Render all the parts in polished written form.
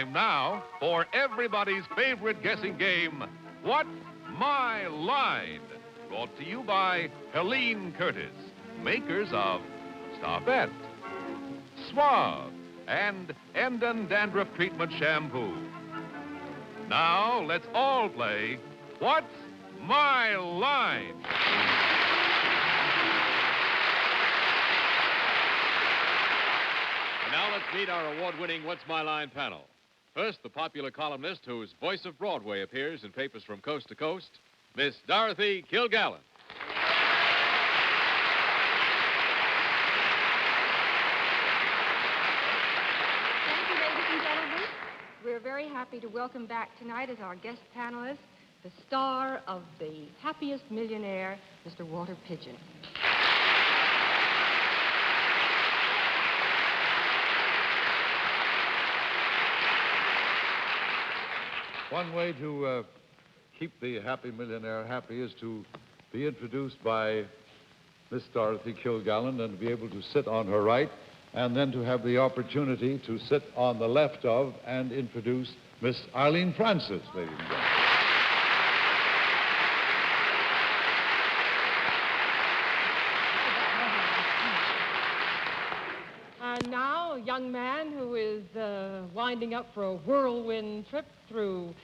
time now for everybody's favorite guessing game, What's My Line? Brought to you by Helene Curtis, makers of Starfette, Suave, and Endon Dandruff Treatment Shampoo. Now, let's all play What's My Line? And now let's meet our award-winning What's My Line panel. First, the popular columnist whose voice of Broadway appears in papers from coast to coast, Miss Dorothy Kilgallen. Thank you, ladies and gentlemen. We're very happy to welcome back tonight as our guest panelist, the star of The Happiest Millionaire, Mr. Walter Pidgeon. One way to keep the happy millionaire happy is to be introduced by Miss Dorothy Kilgallen and be able to sit on her right, and then to have the opportunity to sit on the left of and introduce Miss Arlene Francis, ladies and gentlemen. And now, a young man who is winding up for a whirlwind trip through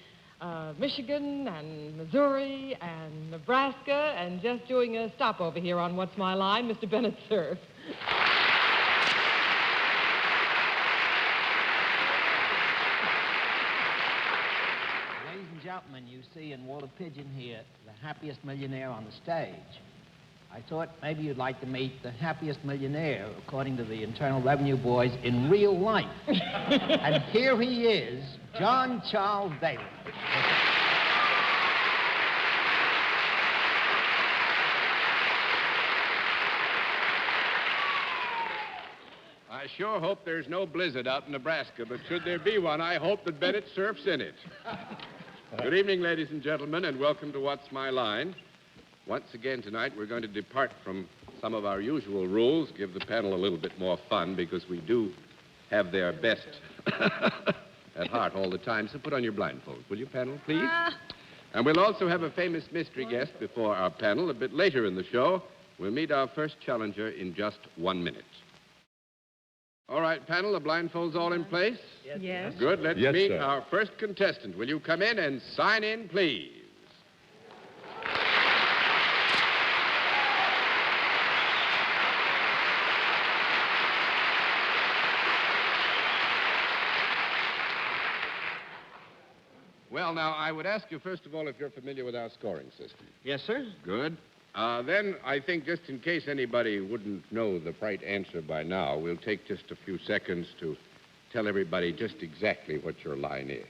Michigan and Missouri and Nebraska and just doing a stopover here on What's My Line, Mr. Bennett, Cerf. Ladies and gentlemen, you see in Walter Pidgeon here, the happiest millionaire on the stage. I thought maybe you'd like to meet the happiest millionaire, according to the Internal Revenue boys, in real life. And here he is, John Charles Daly. I sure hope there's no blizzard out in Nebraska, but should there be one, I hope that Bennett surfs in it. Good evening, ladies and gentlemen, and welcome to What's My Line. Once again tonight, we're going to depart from some of our usual rules, give the panel a little bit more fun, because we do have their best at heart all the time. So put on your blindfolds, will you, panel, please? And we'll also have a famous mystery guest before our panel. A bit later in the show, we'll meet our first challenger in just 1 minute. All right, panel, the blindfolds all in place? Yes. Good. Let's Yes, meet sir. our first contestant. Will you come in and sign in, please? Well, now, I would ask you, first of all, if you're familiar with our scoring system. Yes, sir. Good. Then I think just in case anybody wouldn't know the right answer by now, we'll take just a few seconds to tell everybody just exactly what your line is.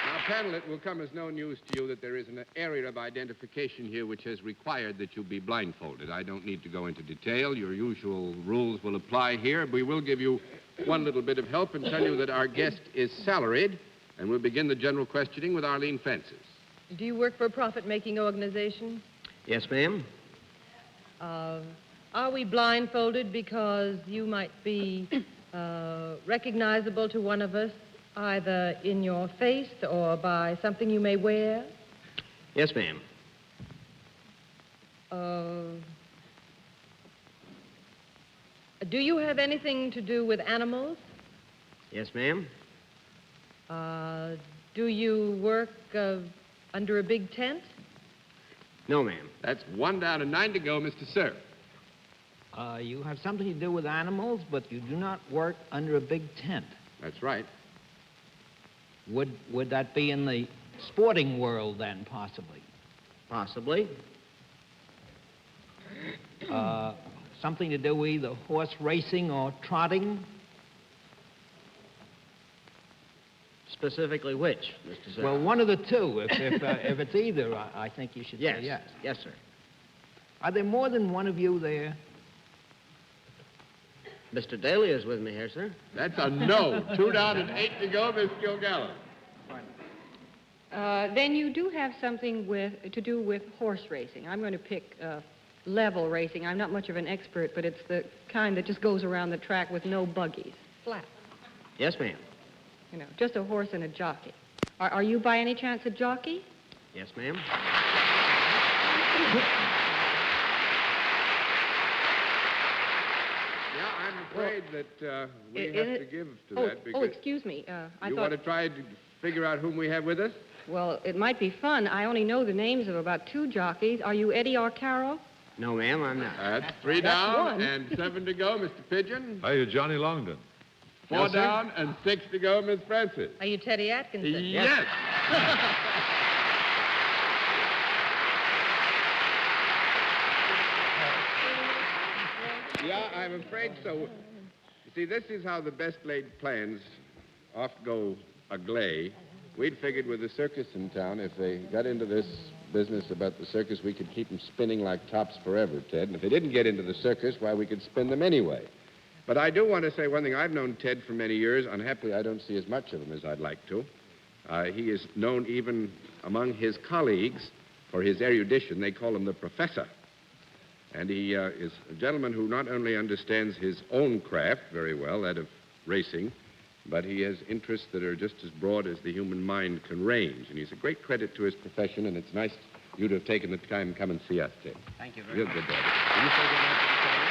Now, panel, it will come as no news to you that there is an area of identification here which has required that you be blindfolded. I don't need to go into detail. Your usual rules will apply here. We will give you one little bit of help and tell you that our guest is salaried, and we'll begin the general questioning with Arlene Francis. Do you work for a profit-making organization? Yes, ma'am. Are we blindfolded because you might be recognizable to one of us, either in your face or by something you may wear? Yes, ma'am. Do you have anything to do with animals? Yes, ma'am. Do you work under a big tent? No, ma'am. That's 1 down and 9 to go, Mr. Cerf. You have something to do with animals, but you do not work under a big tent. That's right. Would that be in the sporting world, then, possibly? Possibly. Something to do with either horse racing or trotting? Specifically which, Mr. Cerf? Well, one of the two. If it's either, I think you should yes. say yes. Yes, sir. Are there more than one of you there? Mr. Daly is with me here, sir. That's a no. 2 down and 8 to go, Miss Kilgallen. Then you do have something to do with horse racing. I'm going to pick level racing. I'm not much of an expert, but it's the kind that just goes around the track with no buggies. Flat. Yes, ma'am. You know, just a horse and a jockey. Are you by any chance a jockey? Yes, ma'am. Yeah, I'm afraid that we have to give to that because... Oh, excuse me. I you thought... want to try to figure out whom we have with us? Well, it might be fun. I only know the names of about 2 jockeys. Are you Eddie Arcaro? No, ma'am, I'm not. That's 3 That's down one. and 7 to go, Mr. Pigeon. Hiya, Johnny Longden. 4 Yes, sir? down and 6 to go, Miss Francis. Are you Teddy Atkinson? Yes. Yeah, I'm afraid so. You see, this is how the best laid plans oft go agley. We'd figured with the circus in town, if they got into this business about the circus, we could keep them spinning like tops forever, Ted. And if they didn't get into the circus, why, we could spin them anyway. But I do want to say one thing. I've known Ted for many years. Unhappily, I don't see as much of him as I'd like to. He is known even among his colleagues for his erudition. They call him the professor. And he is a gentleman who not only understands his own craft very well, that of racing, but he has interests that are just as broad as the human mind can range. And he's a great credit to his profession, and it's nice you to have taken the time to come and see us, Ted. Thank you very Real much. good, Daddy. Will you say good night to the family?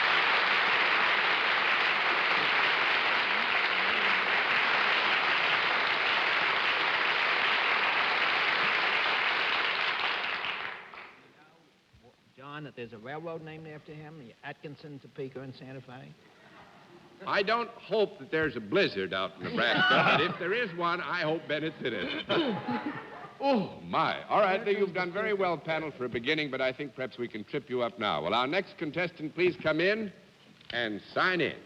John, that there's a railroad named after him, the Atkinson, Topeka, and Santa Fe? I don't hope that there's a blizzard out in Nebraska, but if there is one, I hope Bennett's in it. Oh, my. All right, you've done very well, panel, for a beginning, but I think perhaps we can trip you up now. Will our next contestant please come in and sign in?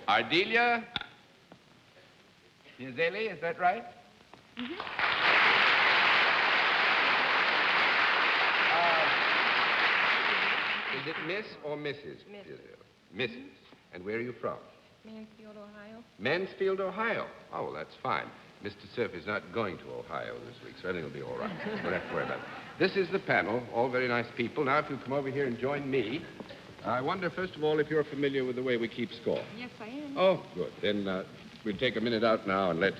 Ardelia Piazelli, is that right? Is it Miss or Mrs. Piazelli? Mrs. And where are you from? Mansfield, Ohio. Mansfield, Ohio. Oh, well, that's fine. Mr. Cerf is not going to Ohio this week, so everything will be all right. Don't have to worry about it. This is the panel, all very nice people. Now, if you come over here and join me, I wonder, first of all, if you're familiar with the way we keep score. Yes, I am. Oh, good. Then we'll take a minute out now and let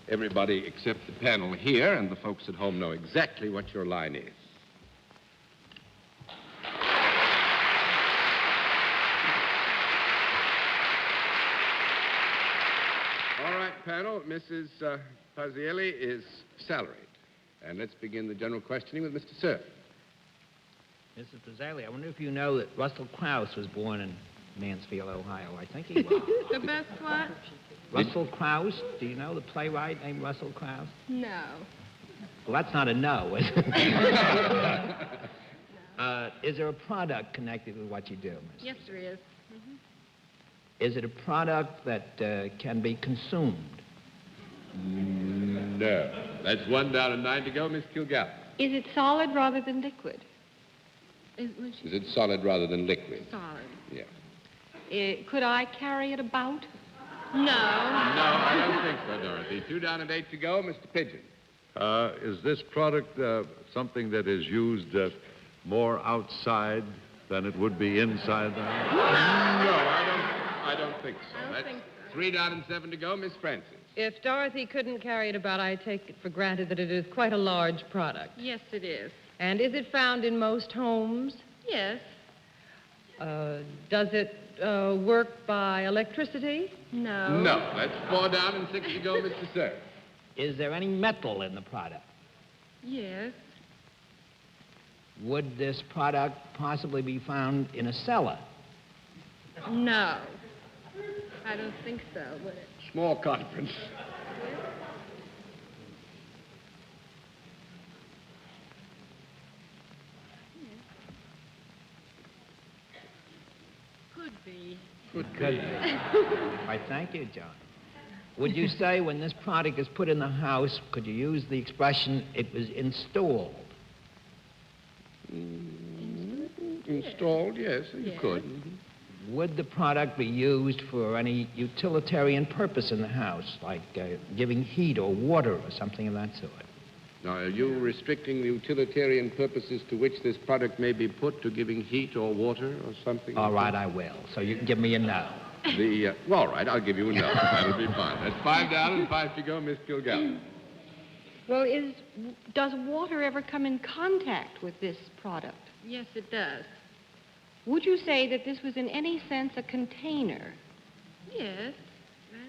everybody except the panel here and the folks at home know exactly what your line is. All right, panel. Mrs. Pazielli is salaried. And let's begin the general questioning with Mr. Cerf. Mrs. Pizzali, I wonder if you know that Russell Krauss was born in Mansfield, Ohio. I think he was. The best what? Russell Krauss? Do you know the playwright named Russell Krauss? No. Well, that's not a no, is it? Is there a product connected with what you do, Miss? Yes, there is. Is it a product that can be consumed? No. That's 1 down and 9 to go, Miss Kilgallen. Is it solid rather than liquid? Is it solid rather than liquid? Solid. Yeah. Could I carry it about? No. No, I don't think so, Dorothy. 2 down and 8 to go, Mr. Pidgeon. Is this product something that is used more outside than it would be inside the house? No, I don't think so. I don't That's think so. 3 down and 7 to go, Miss Francis. If Dorothy couldn't carry it about, I take it for granted that it is quite a large product. Yes, it is. And is it found in most homes? Yes. Does it work by electricity? No. No, that's 4 down and 6 to go, Mr. Cerf. Is there any metal in the product? Yes. Would this product possibly be found in a cellar? No. I don't think so, would it? Small conference. Could be. Could be. I thank you, John. Would you say when this product is put in the house, could you use the expression, it was installed? Installed, yes, you could. would the product be used for any utilitarian purpose in the house, like giving heat or water or something of that sort? Now, are you restricting the utilitarian purposes to which this product may be put to giving heat or water or something? All right, I will. So you can give me a no. Well, all right, I'll give you a no. That'll be fine. That's 5 down and 5 to go, Miss Kilgallen. Well, does water ever come in contact with this product? Yes, it does. Would you say that this was in any sense a container? Yes.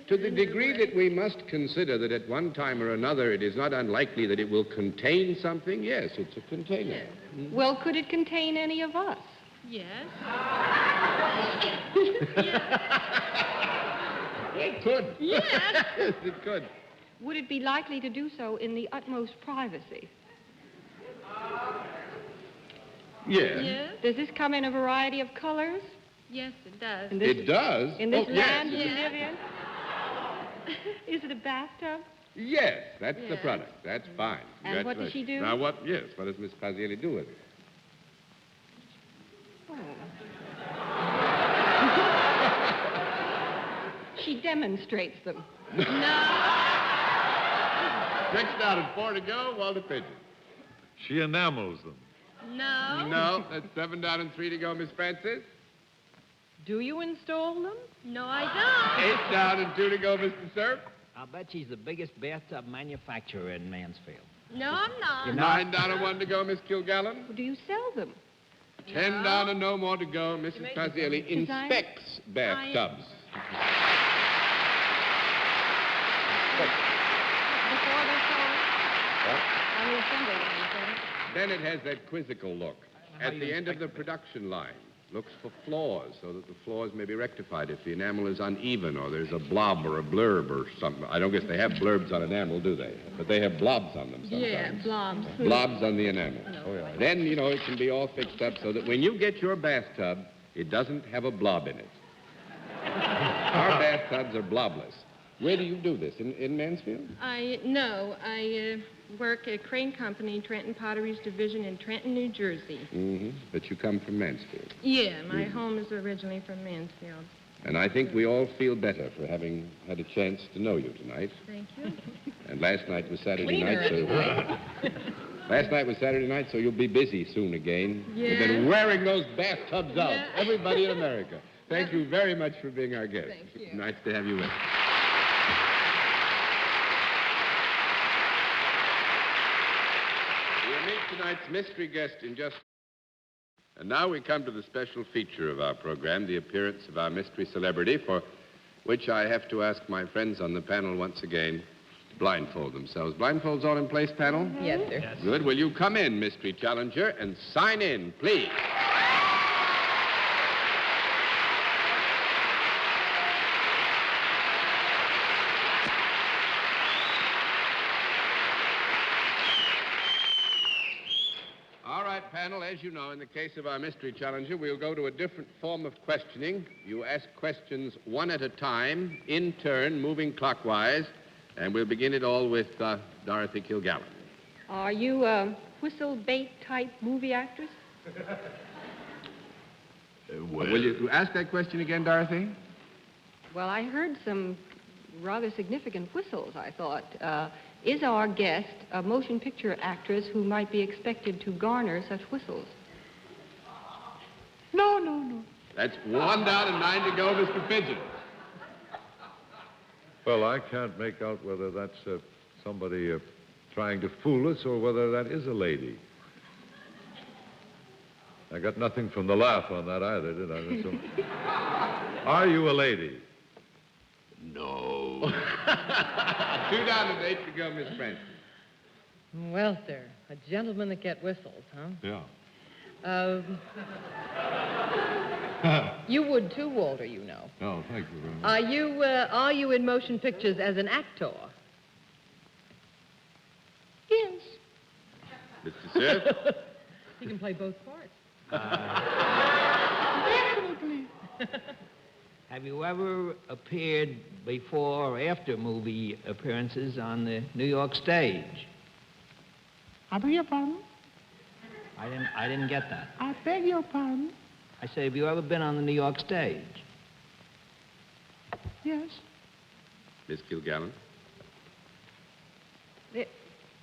To the degree that we must consider that at one time or another it is not unlikely that it will contain something, yes, it's a container. Yes. Well, could it contain any of us? Yes. It could. Yes. Yes, it could. Would it be likely to do so in the utmost privacy? Yes. Yes. Does this come in a variety of colors? Yes, it does. It does? In this Oh, yes. land we live in? Is it a bathtub? Yes, that's the Yes. product. That's fine. And what does she do? Now, what does Miss Pazielli do with it? She demonstrates them. No. 6 down and 4 to go, Walter Pidgeon. She enamels them. No. No, that's 7 down and 3 to go, Miss Francis. Do you install them? No, I don't. 8 down and 2 to go, Mr. Cerf. I'll bet she's the biggest bathtub manufacturer in Mansfield. No, I'm not. You're not? 9 down and 1 to go, Miss Kilgallen. Do you sell them? 10 down and no more to go. Mrs. Pazielli Design? inspects bathtubs. Before they're sold? On the assembly line, is that it? Bennett has that quizzical look. How At you the end of inspect the production line, looks for flaws so that the flaws may be rectified if the enamel is uneven or there's a blob or a blurb or something. I don't guess they have blurbs on enamel, do they? But they have blobs on them sometimes. Yeah, blobs. Blobs on the enamel. No. Oh, yeah. Then, it can be all fixed up so that when you get your bathtub, it doesn't have a blob in it. Our bathtubs are blobless. Where do you do this? In Mansfield? I work at Crane Company, Trenton Potteries Division in Trenton, New Jersey. Mm-hmm. But you come from Mansfield. Yeah, my home is originally from Mansfield. And I think we all feel better for having had a chance to know you tonight. Thank you. And last night was Saturday Cleaner, night, so... anyway. Last night was Saturday night, so you'll be busy soon again. Yeah. You've been wearing those bathtubs out. Yeah. Everybody in America. Thank you very much for being our guest. Thank you. Nice to have you with us. We'll meet tonight's mystery guest in just... And now we come to the special feature of our program, the appearance of our mystery celebrity, for which I have to ask my friends on the panel once again to blindfold themselves. Blindfolds all in place, panel? Yes, sir. Good. Will you come in, mystery challenger, and sign in, please? All right, panel, as you know, in the case of our mystery challenger, we'll go to a different form of questioning. You ask questions one at a time, in turn, moving clockwise, and we'll begin it all with Dorothy Kilgallen. Are you a whistle bait type movie actress? Will you ask that question again, Dorothy? Well, I heard some rather significant whistles, I thought. Is our guest a motion picture actress who might be expected to garner such whistles? No. That's 1 down and 9 to go, Mr. Pidgeon. Well, I can't make out whether that's somebody trying to fool us or whether that is a lady. I got nothing from the laugh on that either, did I? Are you a lady? No. 2 down and 8 to go, Miss Francis. Well, sir, a gentleman that get whistles, huh? Yeah. You would too, Walter, you know. Oh, thank you very much. Are you in motion pictures as an actor? Yes. Mr. Cerf? He can play both parts. Definitely. Have you ever appeared before or after movie appearances on the New York stage? I beg your pardon? I didn't get that. I beg your pardon? I say, have you ever been on the New York stage? Yes. Miss Kilgallen?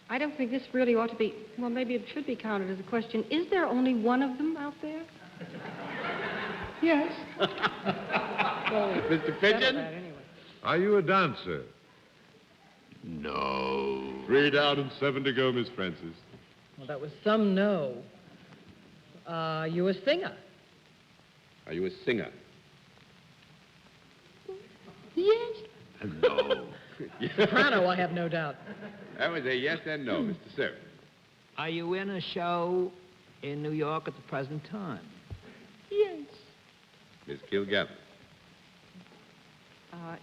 I don't think this really ought to be, well, maybe it should be counted as a question. Is there only one of them out there? Yes. Mr. Pidgeon? Are you a dancer? No. 3 down and 7 to go, Miss Francis. Well, that was some no. You a singer? Are you a singer? Yes. No. Soprano, I have no doubt. That was a yes and no, Mr. Cerf. Are you in a show in New York at the present time? Yes. Miss Kilgallen?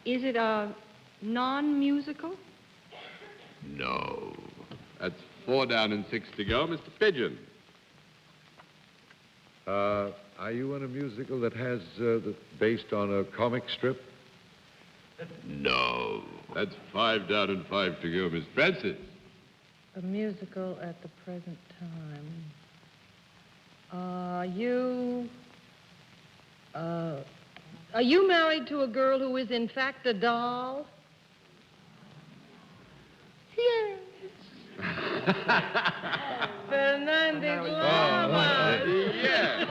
Is it a non-musical? No. That's 4 down and 6 to go, Mr. Pidgeon. Are you in a musical that has based on a comic strip? No. That's 5 down and 5 to go, Miss Francis. A musical at the present time. Are you married to a girl who is in fact a doll? Yes. Fernando Lamas. Yes.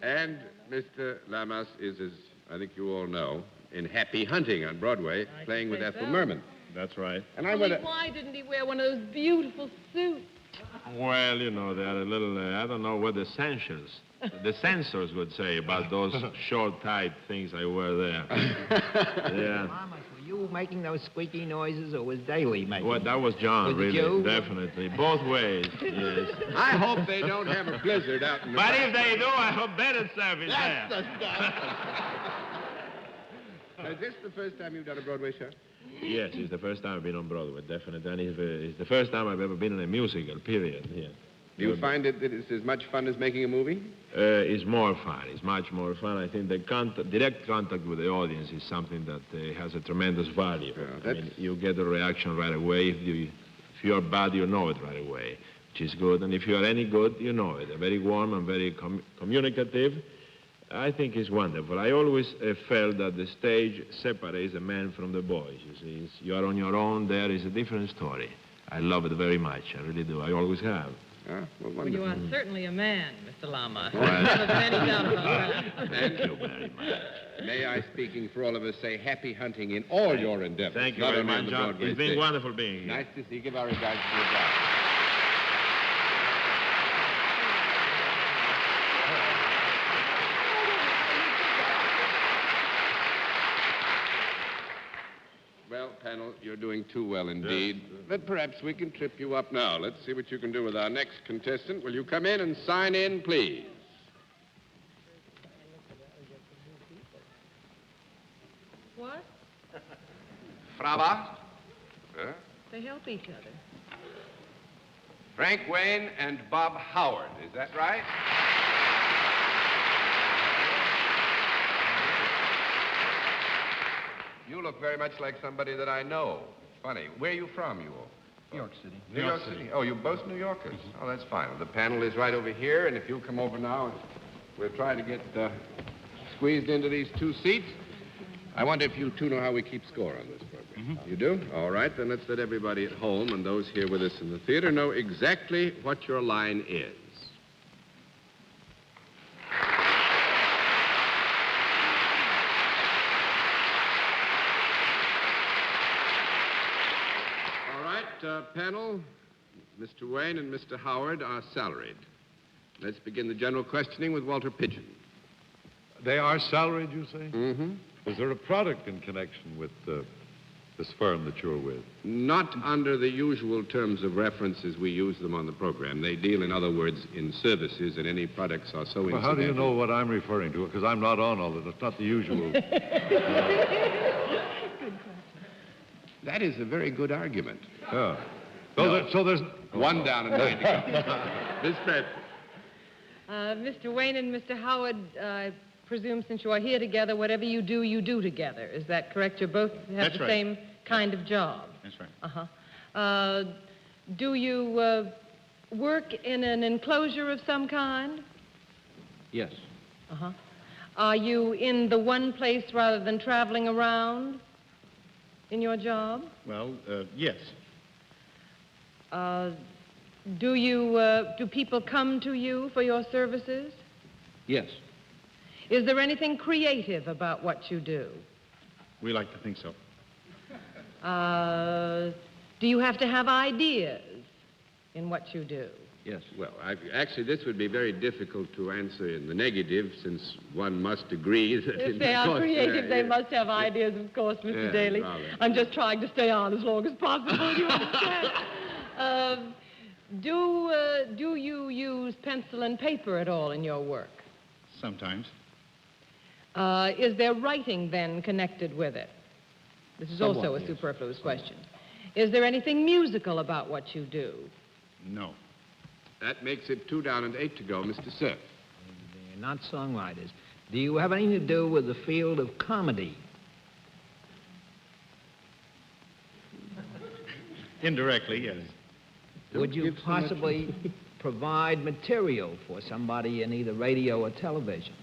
And Mr. Lamas is, as I think you all know, in Happy Hunting on Broadway, playing with Ethel Merman. That's right. And I want to... Why didn't he wear one of those beautiful suits? Well, you know, they're a little, I don't know what the censors would say about those short type things I wear there. Yeah. Lamas, were you making those squeaky noises, or was Daly making Well, that was John, Was it really, you? definitely. Both ways, yes. I hope they don't have a blizzard out in the... But if they do, I hope Bennett Cerf is there. Is this the first time you've done a Broadway show? Yes, it's the first time I've been on Broadway, definitely. And it's the first time I've ever been in a musical, period, yeah. Do you find it that it's as much fun as making a movie? It's more fun. It's much more fun. I think the direct contact with the audience is something that has a tremendous value. Yeah, I mean, you get the reaction right away. If you're bad, you know it right away, which is good. And if you are any good, you know it. Very warm and very communicative. I think it's wonderful. I always felt that the stage separates the man from the boys. You see, you are on your own. There is a different story. I love it very much. I really do. I always have. Well, Well, wonderful. you are certainly a man, Mr. Lama. Well, Never been any doubt about that. Thank you very much. May I, speaking for all of us, say happy hunting in all your endeavors. Thank you not very only on much, the John. Broadway It's been stage. wonderful being here. Nice to see you. Give our regards to your dad. Well, panel, you're doing too well indeed. But perhaps we can trip you up now. Let's see what you can do with our next contestant. Will you come in and sign in, please? What? Frava? They help each other. Frank Wayne and Bob Howard. Is that right? You look very much like somebody that I know. Funny. Where are you from, you all? New York City. New York City. Oh, you're both New Yorkers. Oh, that's fine. The panel is right over here, and if you'll come over now, we'll try to get squeezed into these 2 seats. I wonder if you two know how we keep score on this program. You do? All right, then let's let everybody at home and those here with us in the theater know exactly what your line is. All right, panel, Mr. Wayne and Mr. Howard are salaried. Let's begin the general questioning with Walter Pidgeon. They are salaried, you say? Mm-hmm. Is there a product in connection with this firm that you're with? Not under the usual terms of reference as we use them on the program. They deal, in other words, in services, and any products are so Well, how do you know what I'm referring to? Because I'm not on all of it. It's not the usual. That is a very good argument. Yeah. So there's... 1 down and 9 to go. Miss Fred. Mr. Wayne and Mr. Howard, presume since you are here together, whatever you do together. Is that correct? You both have That's the right. same kind of job. That's right. Uh-huh. Do you work in an enclosure of some kind? Yes. Uh-huh. Are you in the one place rather than traveling around in your job? Well, yes. Do people come to you for your services? Yes. Is there anything creative about what you do? We like to think so. Do you have to have ideas in what you do? Yes. Well, actually, this would be very difficult to answer in the negative, since one must agree that... If they are creative, they yeah. must have ideas, of course, Mr. Yeah, Daly. rather. I'm just trying to stay on as long as possible, you understand? Do you use pencil and paper at all in your work? Sometimes. Is there writing, then, connected with it? This is also a yes. superfluous question. Is there anything musical about what you do? No. That makes it 2 down and 8 to go, Mr. Cerf. They're not songwriters. Do you have anything to do with the field of comedy? Indirectly, yes. Would you possibly provide material for somebody in either radio or television?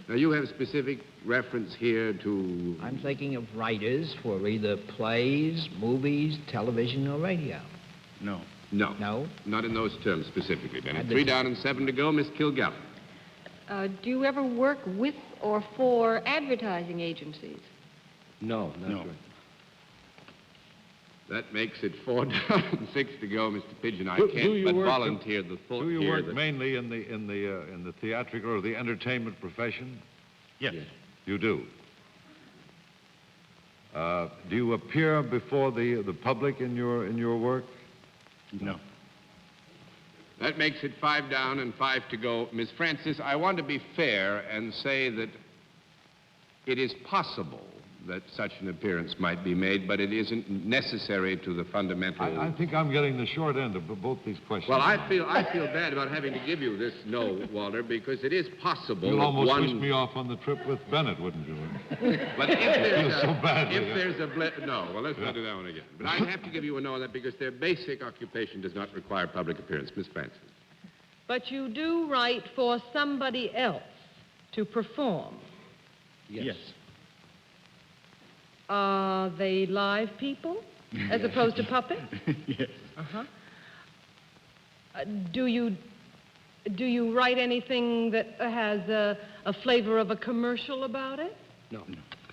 Now, you have specific reference here to... I'm thinking of writers for either plays, movies, television, or radio. No. No. No? Not in those terms specifically, Bennett. I'd 3 be- down and 7 to go, Miss Kilgallen. Do you ever work with or for advertising agencies? No, No. That makes it 4 down and 6 to go, Mr. Pigeon. I Do can't you but work- volunteer the thought Do you here work that... mainly in the theatrical or the entertainment profession? Yes. You do. Do you appear before the public in your work? No. That makes it 5 down and 5 to go. Miss Francis, I want to be fair and say that it is possible that such an appearance might be made, but it isn't necessary to the fundamental... I think I'm getting the short end of both these questions. Well, I feel bad about having to give you this no, Walter, because it is possible You'll that almost one... wish me off on the trip with Bennett, wouldn't you? But if there's feel so badly. If there's a... No, well, let's not do that one again. But I have to give you a no on that because their basic occupation does not require public appearance. Miss Francis. But you do write for somebody else to perform. Yes. Are they live people as opposed to puppets? Yes. Uh-huh. Do you write anything that has a flavor of a commercial about it? No.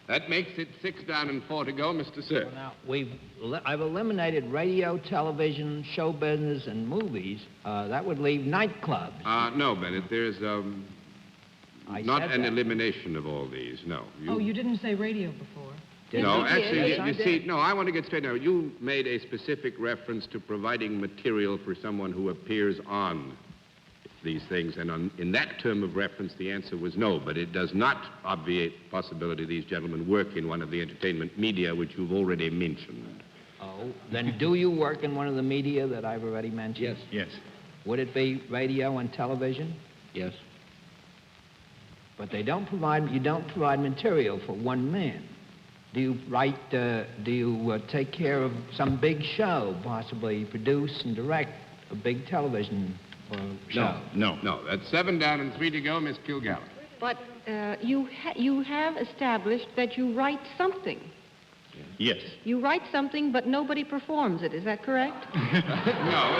That makes it 6 down and 4 to go, Mr. Cerf. Well, now, I've eliminated radio, television, show business, and movies. That would leave nightclubs. No, Bennett, there's I not said an that. elimination of all these, no. Oh, you didn't say radio before. No, Yes, you did. actually, Yes, I you did. see, no, I want to get straight now. You made a specific reference to providing material for someone who appears on these things, and in that term of reference, the answer was no, but it does not obviate the possibility these gentlemen work in one of the entertainment media, which you've already mentioned. Oh, then do you work in one of the media that I've already mentioned? Yes. Would it be radio and television? Yes. But you don't provide material for one man. Do you write, do you take care of some big show, possibly produce and direct a big television show? No. No, that's 7 down and 3 to go, Miss Kilgallen. But you have established that you write something. Yes. You write something, but nobody performs it. Is that correct? No,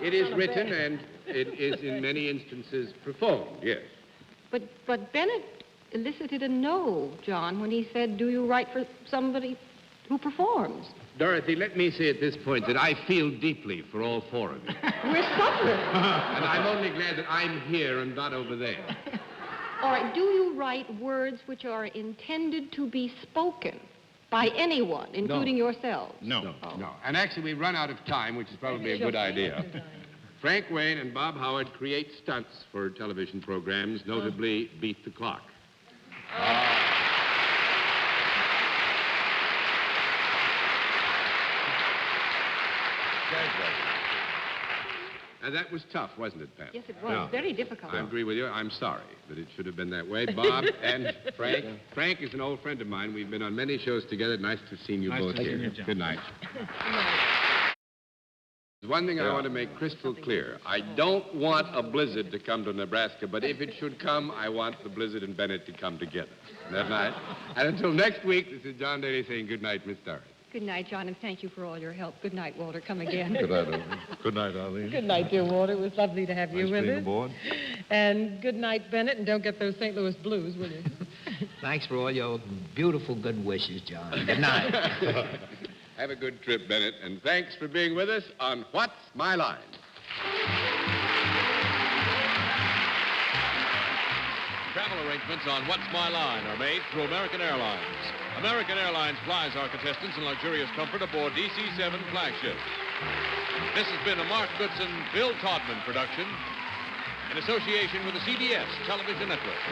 it is written, and it is in many instances performed, yes. But Bennett elicited a no, John, when he said, do you write for somebody who performs? Dorothy, let me say at this point that I feel deeply for all 4 of you. We're suffering. And I'm only glad that I'm here and not over there. All right, do you write words which are intended to be spoken by anyone, including yourselves? No. No. And actually, we've run out of time, which is probably a good idea. Frank Wayne and Bob Howard create stunts for television programs, notably Beat the Clock. And that was tough, wasn't it, Pam? Yes, it was. Very difficult. I agree with you. I'm sorry that it should have been that way. Bob and Frank. Frank is an old friend of mine. We've been on many shows together. Nice to see you both here. Good night. There's one thing I want to make crystal clear. I don't want a blizzard to come to Nebraska, but if it should come, I want the blizzard and Bennett to come together. That night. And until next week, this is John Daly saying good night, Miss Dorothy. Good night, John, and thank you for all your help. Good night, Walter. Come again. Good night, Arlene. Good night, Arlene. Good night, dear Walter. It was lovely to have you Nice with being us. aboard. And good night, Bennett, and don't get those St. Louis blues, will you? Thanks for all your beautiful good wishes, John. Good night. Have a good trip, Bennett, and thanks for being with us on What's My Line? Travel arrangements on What's My Line are made through American Airlines. American Airlines flies our contestants in luxurious comfort aboard DC-7 flagships. This has been a Mark Goodson, Bill Todman production in association with the CBS Television Network.